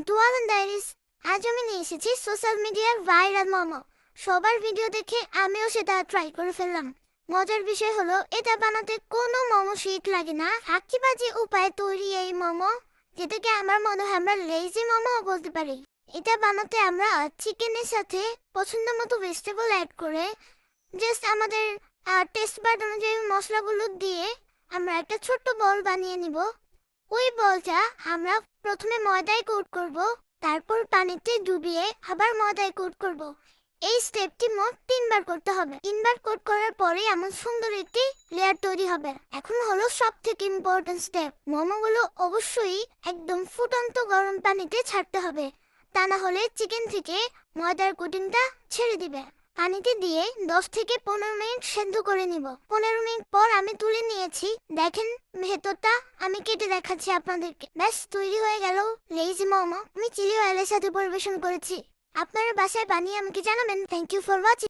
Two Alam diaries. আজ আমি নিয়ে এসেছি সোশ্যাল মিডিয়ার ভাইরাল মোমো। সবার ভিডিও দেখে আমিও সেটা ট্রাই করে ফেললাম। মজার বিষয় হলো এটা বানাতে কোনো মোমো শিট লাগে না। ফাঁকিবাজি উপায়ে তৈরি এই মোমো, যেটাকে আমার মনে হয় আমরা লেজি মোমো বলতে পারি। এটা বানাতে আমরা চিকেনের সাথে পছন্দ মতো ভেজিটেবল অ্যাড করে জাস্ট আমাদের টেস্ট বাড অনুযায়ী মশলাগুলো দিয়ে আমরা একটা ছোট্ট বল বানিয়ে নিব। ওই বলটা আমরা প্রথমে ময়দায় কোট করব, তারপর পানিতে ডুবিয়ে আবার ময়দায় কোট করব। এই স্টেপটি মোট 3বার করতে হবে। 3বার কোট করার পরে এমন সুন্দর একটি লেয়ার তৈরি হবে। এখন হলো সব থেকে ইম্পর্টেন্ট স্টেপ, মোমোগুলো অবশ্যই একদম ফুটন্ত গরম পানিতে ছাড়তে হবে, তা না হলে চিকেন থেকে ময়দার কোটিংটা ছেড়ে দিবে। পানিতে দিয়ে 10 থেকে 15 মিনিট সেদ্ধ করে নিব। 15 মিনিট পর আমি তুলে নিয়েছি, দেখেন ভেতরটা আমি কেটে দেখাচ্ছি আপনাদেরকে। ব্যাস তৈরি হয়ে গেল লেজি মোমো। আমি চিলি অয়েলের সাথে পরিবেশন করেছি। আপনারা বাসায় বানিয়ে আমাকে জানাবেন। Thank you for watching.